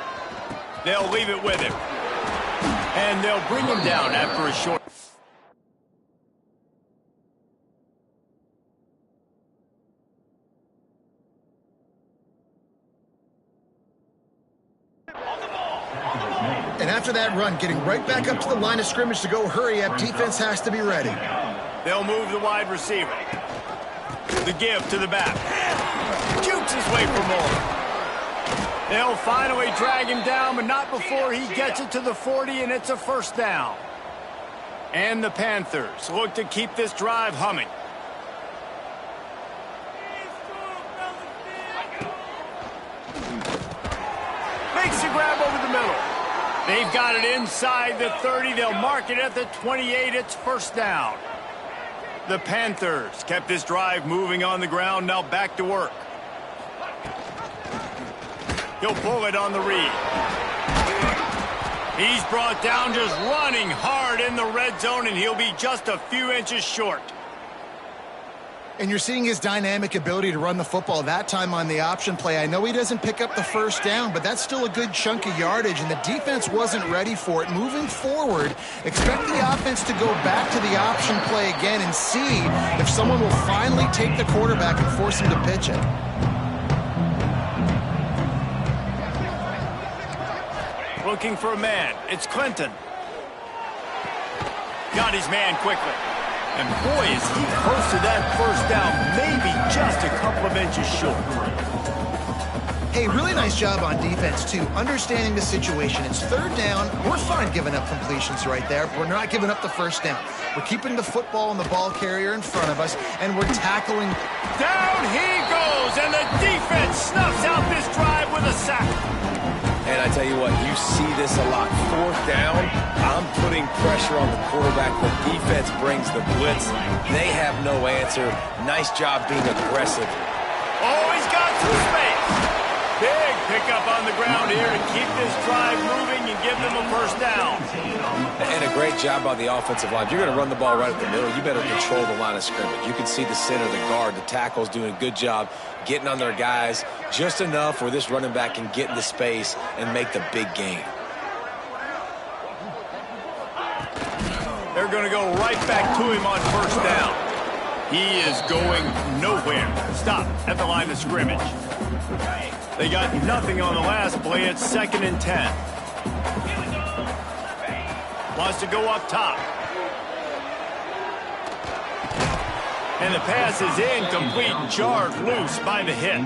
They'll leave it with him. And they'll bring him down after a short... And after that run, getting right back up to the line of scrimmage to go hurry up, defense has to be ready. They'll move the wide receiver. The give to the back. Jukes his way for more. They'll finally drag him down, but not before he gets it to the 40, and it's a 1st down. And the Panthers look to keep this drive humming. Makes a grab over the middle. They've got it inside the 30. They'll mark it at the 28. It's 1st down. The Panthers kept this drive moving on the ground. Now back to work. He'll pull it on the read. He's brought down just running hard in the red zone, and he'll be just a few inches short. And you're seeing his dynamic ability to run the football that time on the option play. I know he doesn't pick up the 1st down, but that's still a good chunk of yardage, and the defense wasn't ready for it. Moving forward, expect the offense to go back to the option play again and see if someone will finally take the quarterback and force him to pitch it. Looking for a man. It's Clinton. Got his man quickly. And boy, is he close to that 1st down, maybe just a couple of inches short. Hey, really nice job on defense, too. Understanding the situation. It's 3rd down. We're fine giving up completions right there, but we're not giving up the 1st down. We're keeping the football and the ball carrier in front of us, and we're tackling. Down he goes, and the defense snuffs out this drive with a sack. And I tell you what, you see this a lot. 4th down, I'm putting pressure on the quarterback. The defense brings the blitz. They have no answer. Nice job being aggressive. Oh, he's got some space. Big pickup on the ground here to keep this drive moving and give them a 1st down. And a great job by the offensive line. If you're going to run the ball right at the middle, you better control the line of scrimmage. You can see the center, the guard, the tackles doing a good job getting on their guys just enough where this running back can get into space and make the big gain. They're going to go right back to him on 1st down. He is going nowhere. Stop at the line of scrimmage. They got nothing on the last play. It's 2nd and 10. Wants to go up top. And the pass is incomplete and jarred loose by the hit.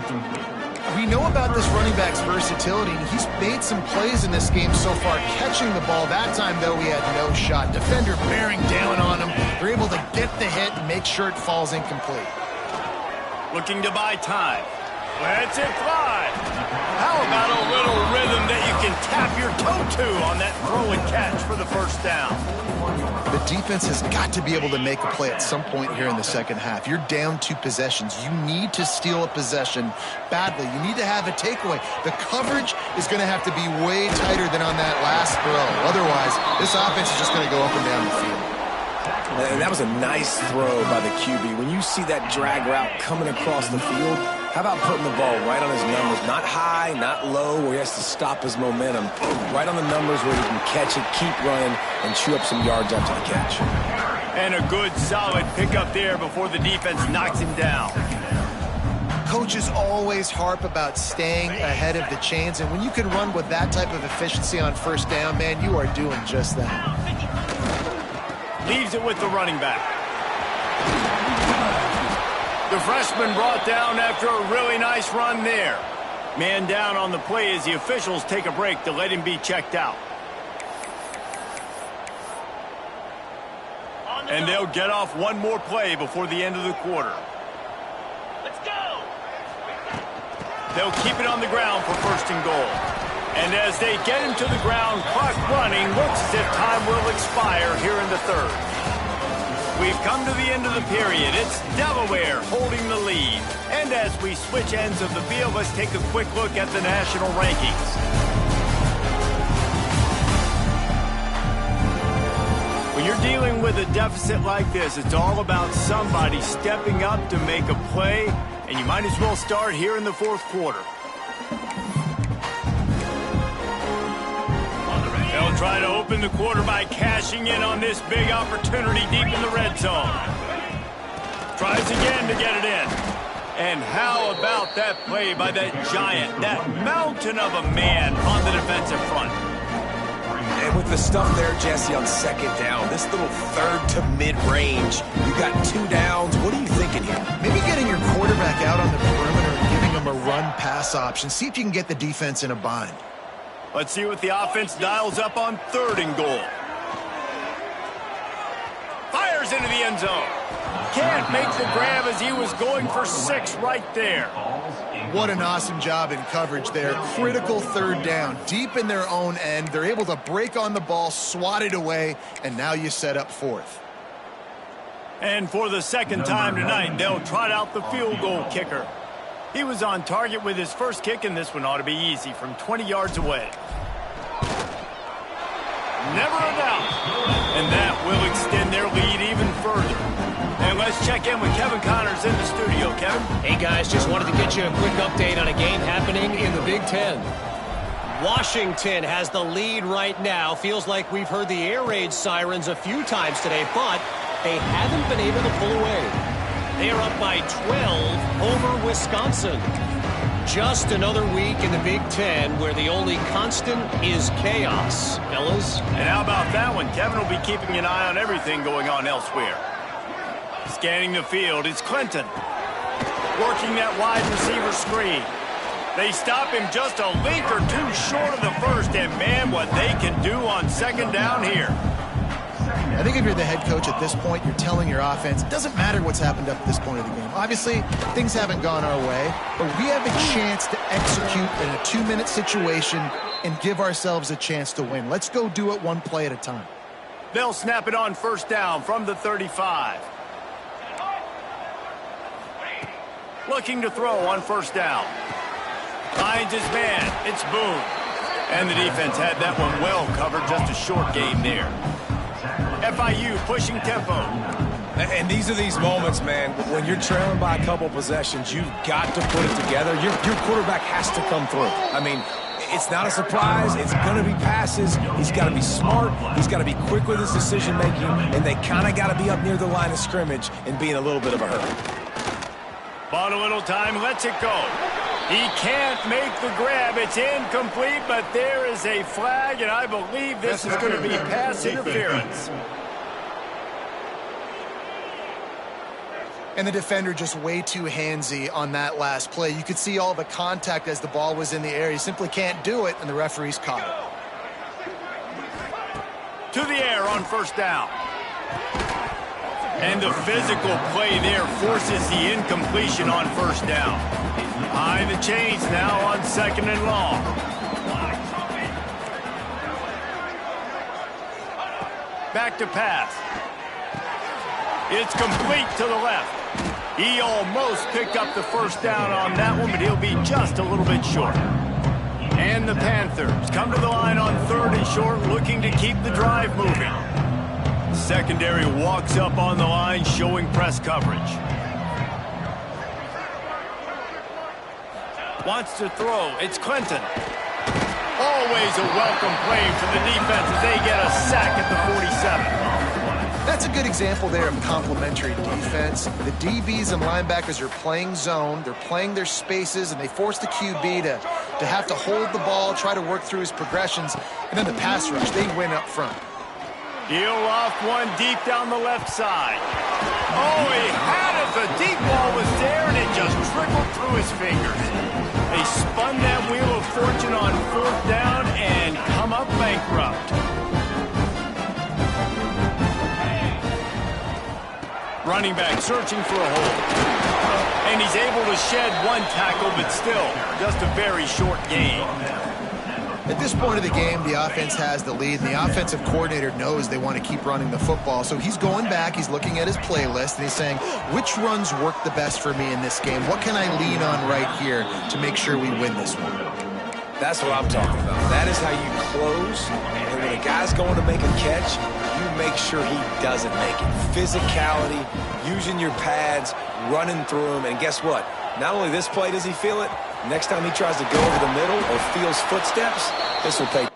We know about this running back's versatility, and he's made some plays in this game so far, catching the ball. That time, though, he had no shot. Defender bearing down on him. They're able to get the hit and make sure it falls incomplete. Looking to buy time. Lets it fly. How about a little rhythm that you can tap your toe to on that throw and catch for the first down? The defense has got to be able to make a play at some point here in the second half. You're down 2 possessions. You need to steal a possession badly. You need to have a takeaway. The coverage is going to have to be way tighter than on that last throw. Otherwise, this offense is just going to go up and down the field. And that was a nice throw by the QB. When you see that drag route coming across the field, how about putting the ball right on his numbers? Not high, not low, where he has to stop his momentum. Right on the numbers where he can catch it, keep running, and chew up some yards after the catch. And a good, solid pickup there before the defense knocks him down. Coaches always harp about staying ahead of the chains, and when you can run with that type of efficiency on first down, man, you are doing just that. Leaves it with the running back. The freshman brought down after a really nice run there. Man down on the play as the officials take a break to let him be checked out. And they'll get off one more play before the end of the quarter. Let's go! They'll keep it on the ground for 1st and goal. And as they get him to the ground, clock running, looks as if time will expire here in the 3rd. We've come to the end of the period. It's Delaware holding the lead. And as we switch ends of the field, let's take a quick look at the national rankings. When you're dealing with a deficit like this, it's all about somebody stepping up to make a play, and you might as well start here in the 4th quarter. They'll try to open the quarter by cashing in on this big opportunity deep in the red zone. Tries again to get it in. And how about that play by that giant, that mountain of a man on the defensive front? And with the stuff there, Jesse, on 2nd down, this little 3rd to mid-range, you got 2 downs. What are you thinking here? Maybe getting your quarterback out on the perimeter and giving him a run-pass option. See if you can get the defense in a bind. Let's see what the offense dials up on 3rd and goal. Fires into the end zone. Can't make the grab as he was going for 6 right there. What an awesome job in coverage there. Critical 3rd down. Deep in their own end. They're able to break on the ball, swat it away, and now you set up 4th. And for the 2nd time tonight, they'll trot out the field goal kicker. He was on target with his first kick, and this one ought to be easy from 20 yards away. Never a doubt. And that will extend their lead even further. And let's check in with Kevin Connors in the studio. Kevin? Hey, guys, just wanted to get you a quick update on a game happening in the Big Ten. Washington has the lead right now. Feels like we've heard the air raid sirens a few times today, but they haven't been able to pull away. They are up by 12 over Wisconsin. Just another week in the Big Ten where the only constant is chaos, fellas. And how about that one? Kevin will be keeping an eye on everything going on elsewhere. Scanning the field, it's Clinton. Working that wide receiver screen. They stop him just a link or 2 short of the first, and man, what they can do on 2nd down here. I think if you're the head coach at this point, you're telling your offense, it doesn't matter what's happened up to this point of the game. Obviously, things haven't gone our way, but we have a chance to execute in a 2-minute situation and give ourselves a chance to win. Let's go do it 1 play at a time. They'll snap it on 1st down from the 35. Looking to throw on 1st down. Finds his man. It's Boone. And the defense had that one well covered. Just a short game there. FIU pushing tempo. And these are these moments, man, when you're trailing by a couple possessions, you've got to put it together. Your quarterback has to come through. I mean, it's not a surprise. It's going to be passes. He's got to be smart. He's got to be quick with his decision-making, and they kind of got to be up near the line of scrimmage and be in a little bit of a hurry. Bought a little time, lets it go. He can't make the grab. It's incomplete, but there is a flag, and I believe this is going to be pass interference. And the defender just way too handsy on that last play. You could see all the contact as the ball was in the air. He simply can't do it, and the referee's caught it. To the air on first down. And the physical play there forces the incompletion on first down. High the chains now on second and long. Back to pass. It's complete to the left. He almost picked up the first down on that one, but he'll be just a little bit short. And the Panthers come to the line on third and short, looking to keep the drive moving. Secondary walks up on the line, showing press coverage. Wants to throw. It's Clinton. Always a welcome play for the defense as they get a sack at the 47. That's a good example there of complementary defense. The DBs and linebackers are playing zone, they're playing their spaces, and they force the QB to have to hold the ball, try to work through his progressions, and then the pass rush, they win up front. He'll off one deep down the left side. Oh, he had it. The deep ball was there, and it just trickled through his fingers. They spun that wheel of fortune on fourth down and come up bankrupt. Running back searching for a hole. And he's able to shed one tackle, but still, just a very short gain. At this point of the game, the offense has the lead, and the offensive coordinator knows they want to keep running the football. So he's going back, he's looking at his playlist, and he's saying, which runs work the best for me in this game? What can I lean on right here to make sure we win this one? That's what I'm talking about. That is how you close, and when a guy's going to make a catch, you make sure he doesn't make it. Physicality, using your pads, running through them, and guess what? Not only this play does he feel it, next time he tries to go over the middle or feels footsteps, this will pay.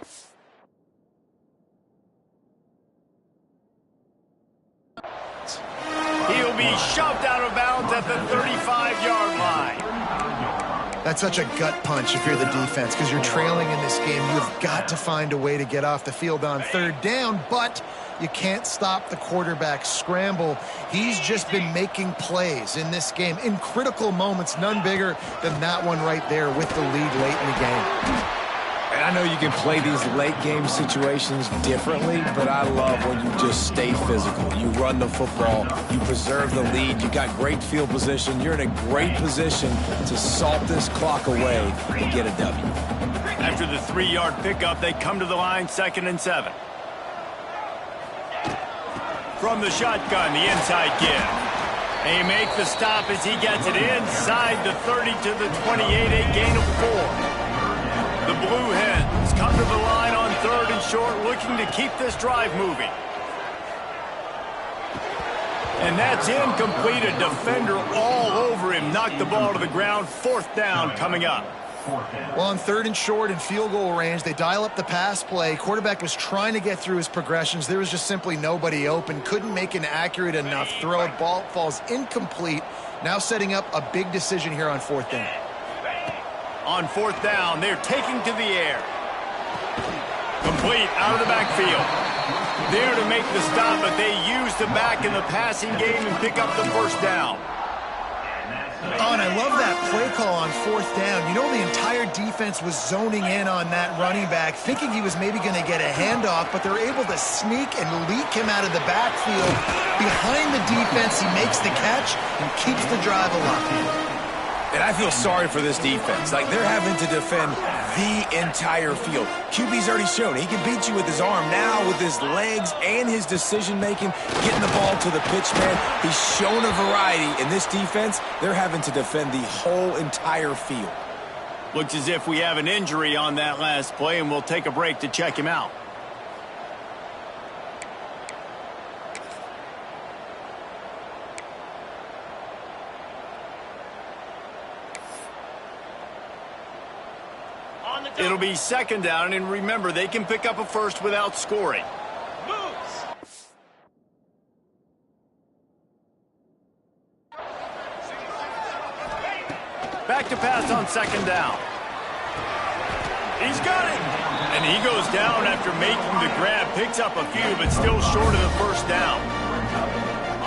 He'll be shoved out of bounds at the 35-yard line. That's such a gut punch if you're the defense, because you're trailing in this game. You've got to find a way to get off the field on third down, but you can't stop the quarterback's scramble. He's just been making plays in this game in critical moments, none bigger than that one right there with the lead late in the game. And I know you can play these late-game situations differently, but I love when you just stay physical. You run the football, you preserve the lead, you got great field position, you're in a great position to salt this clock away and get a W. After the 3-yard pickup, they come to the line, 2nd and 7. From the shotgun, the inside give. They make the stop as he gets it inside the 30 to the 28, a gain of 4. The Blue Hens come to the line on third and short, looking to keep this drive moving. And that's incomplete. A defender all over him. Knocked the ball to the ground. 4th down coming up. Well, on third and short and field goal range, they dial up the pass play. Quarterback was trying to get through his progressions. There was just simply nobody open. Couldn't make an accurate enough throw. Ball falls incomplete. Now setting up a big decision here on 4th down. On 4th down, they're taking to the air. Complete out of the backfield. There to make the stop, but they use the back in the passing game and pick up the 1st down. Oh, and I love that play call on 4th down. You know, the entire defense was zoning in on that running back, thinking he was maybe going to get a handoff, but they're able to sneak and leak him out of the backfield. Behind the defense, he makes the catch and keeps the drive alive. And I feel sorry for this defense. Like, they're having to defend the entire field. QB's already shown he can beat you with his arm. Now, with his legs and his decision-making, getting the ball to the pitch man, he's shown a variety. In this defense, they're having to defend the whole entire field. Looks as if we have an injury on that last play, and we'll take a break to check him out. It'll be 2nd down, and remember, they can pick up a first without scoring. Back to pass on second down. He's got it. And he goes down after making the grab. Picks up a few, but still short of the first down.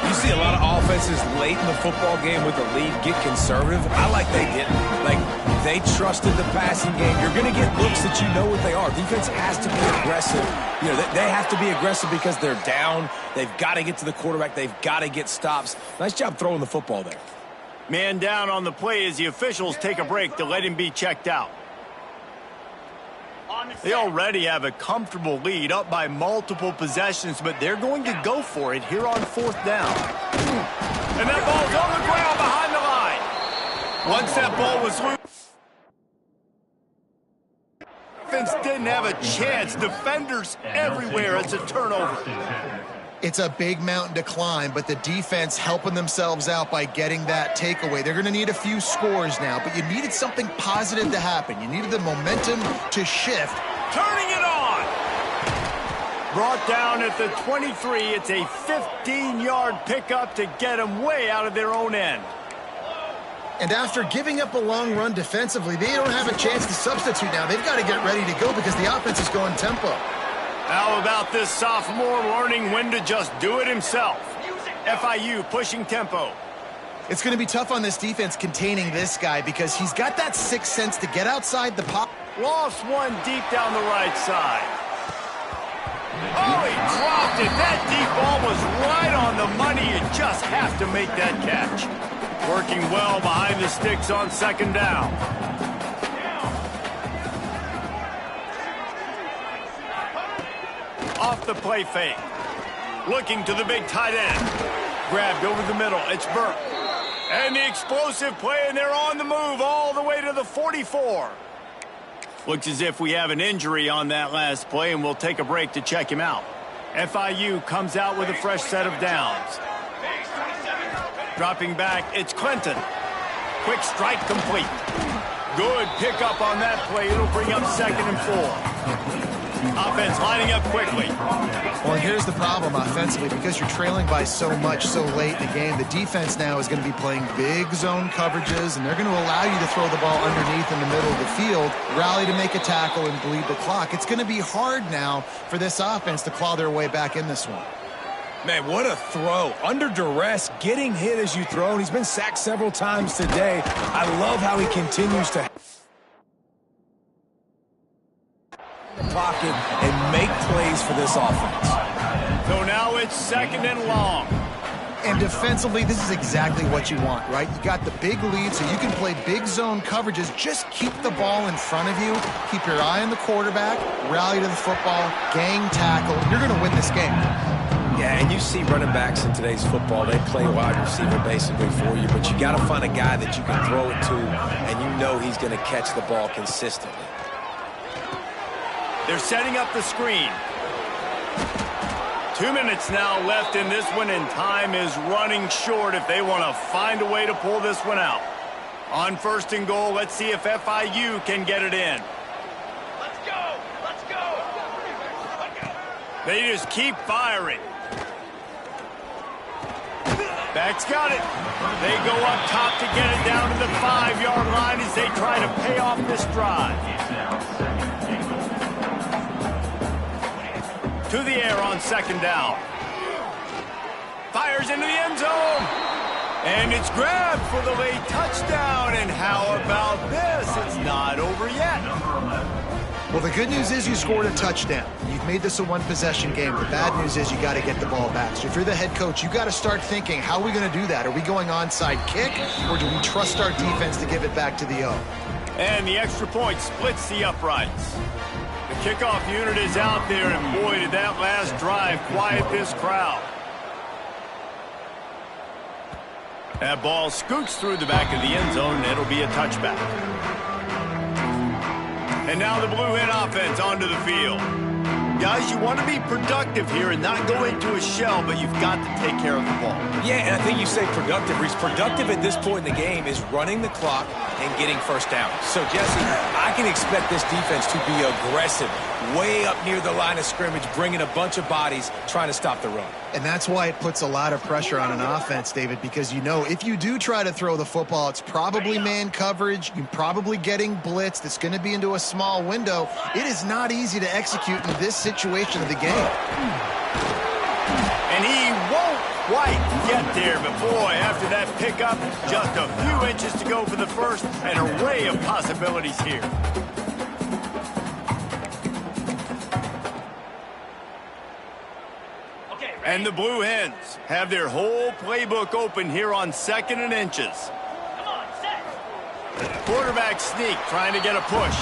You see a lot of offenses late in the football game with the lead get conservative. I like they didn't. Like, they trusted the passing game. You're going to get looks that you know what they are. Defense has to be aggressive. You know, they have to be aggressive because they're down. They've got to get to the quarterback. They've got to get stops. Nice job throwing the football there. Man down on the play as the officials take a break to let him be checked out. They already have a comfortable lead, up by multiple possessions, but they're going to go for it here on fourth down. And that ball's on the ground behind the line. Once that ball was loose, defense didn't have a chance. Defenders everywhere. It's a turnover. It's a big mountain to climb, but the defense helping themselves out by getting that takeaway. They're going to need a few scores now, but you needed something positive to happen. You needed the momentum to shift. Turning it on. Brought down at the 23. It's a 15-yard pickup to get them way out of their own end. And after giving up a long run defensively, they don't have a chance to substitute now. They've got to get ready to go because the offense is going tempo. How about this sophomore learning when to just do it himself? FIU pushing tempo. It's going to be tough on this defense containing this guy because he's got that sixth sense to get outside the pocket. Lost one deep down the right side. Oh, he dropped it. That deep ball was right on the money. You just have to make that catch. Working well behind the sticks on second down. Off the play fake. Looking to the big tight end. Grabbed over the middle. It's Burke. And the explosive play, and they're on the move all the way to the 44. Looks as if we have an injury on that last play, and we'll take a break to check him out. FIU comes out with a fresh set of downs. Dropping back, it's Clinton. Quick strike complete. Good pickup on that play. It'll bring up second and 4. Offense lining up quickly. Well, here's the problem offensively. Because you're trailing by so much so late in the game, the defense now is going to be playing big zone coverages, and they're going to allow you to throw the ball underneath in the middle of the field, rally to make a tackle, and bleed the clock. It's going to be hard now for this offense to claw their way back in this one. Man, what a throw. Under duress, getting hit as you throw, and he's been sacked several times today. I love how he continues to pocket and make plays for this offense. So now it's second and long. And defensively, this is exactly what you want, right? You got the big lead, so you can play big zone coverages. Just keep the ball in front of you. Keep your eye on the quarterback. Rally to the football. Gang tackle. You're going to win this game. Yeah, and you see running backs in today's football, they play wide receiver basically for you, but you got to find a guy that you can throw it to, and you know he's going to catch the ball consistently. They're setting up the screen. 2 minutes now left in this one, and time is running short if they want to find a way to pull this one out. On first and goal, let's see if FIU can get it in. Let's go! Let's go! They just keep firing. Back's got it. They go up top to get it down to the 5-yard line as they try to pay off this drive. To the air on second down. Fires into the end zone. And it's grabbed for the late touchdown. And how about this? It's not over yet. Well, the good news is you scored a touchdown. You've made this a one-possession game. The bad news is you got to get the ball back. So if you're the head coach, you got to start thinking, how are we going to do that? Are we going onside kick, or do we trust our defense to give it back to the O? And the extra point splits the uprights. The kickoff unit is out there, and boy, did that last drive quiet this crowd. That ball scoots through the back of the end zone, and it'll be a touchback. And now the Blue Hen offense onto the field. Guys, you want to be productive here and not go into a shell, but you've got to take care of the ball. Yeah, and I think you say productive. Reese, productive at this point in the game is running the clock and getting first down. So, Jesse, I can expect this defense to be aggressive way up near the line of scrimmage, bringing a bunch of bodies, trying to stop the run. And that's why it puts a lot of pressure on an offense, David, because you know if you do try to throw the football, it's probably man coverage. You're probably getting blitzed. It's going to be into a small window. It is not easy to execute in this situation of the game. And he won't quite get there, but boy, after that pickup, just a few inches to go for the first, an array of possibilities here. And the Blue Hens have their whole playbook open here on 2nd and inches. Quarterback sneak, trying to get a push.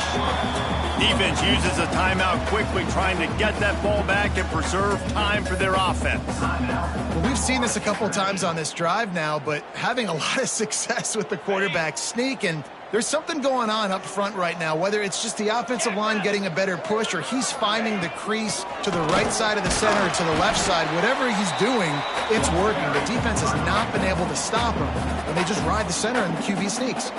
Defense uses a timeout quickly, trying to get that ball back and preserve time for their offense. Well, we've seen this a couple times on this drive now, but having a lot of success with the quarterback sneak, and there's something going on up front right now, whether it's just the offensive line getting a better push or he's finding the crease to the right side of the center or to the left side. Whatever he's doing, it's working. The defense has not been able to stop him, and they just ride the center and the QB sneaks.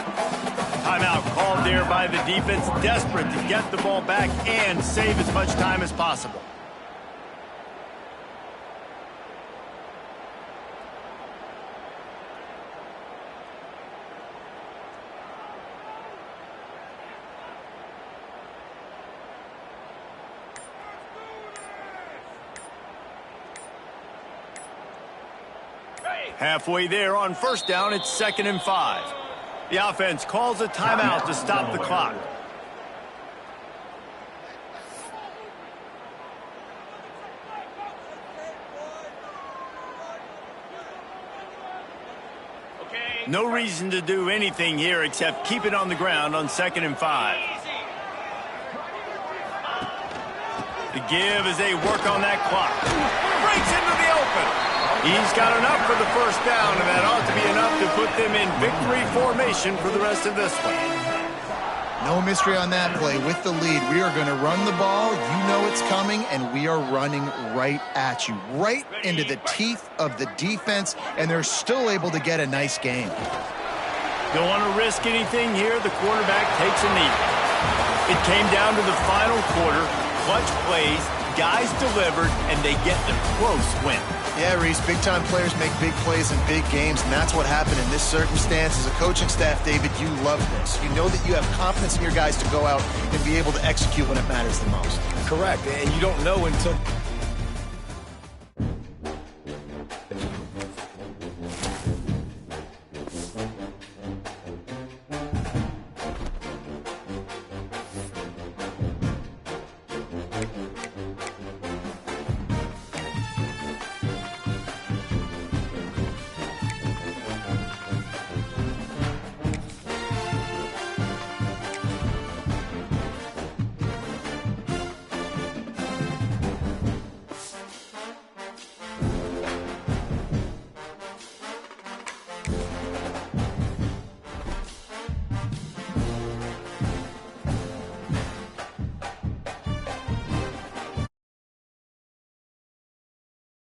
Timeout called there by the defense, desperate to get the ball back and save as much time as possible. Halfway there on 1st down, it's 2nd and 5. The offense calls a timeout to stop the clock. No reason to do anything here except keep it on the ground on 2nd and 5. The give as they work on that clock. Breaks into the open. He's got enough for the 1st down, and that ought to be enough to put them in victory formation for the rest of this one. No mystery on that play. With the lead, we are going to run the ball. You know it's coming, and we are running right at you, right into the teeth of the defense, and they're still able to get a nice game. Don't want to risk anything here. The quarterback takes a knee. It came down to the final quarter. Clutch plays, guys delivered, and they get the close win. Yeah, Reese, big-time players make big plays in big games, and that's what happened in this circumstance. As a coaching staff, David, you love this. You know that you have confidence in your guys to go out and be able to execute when it matters the most. Correct, and you don't know until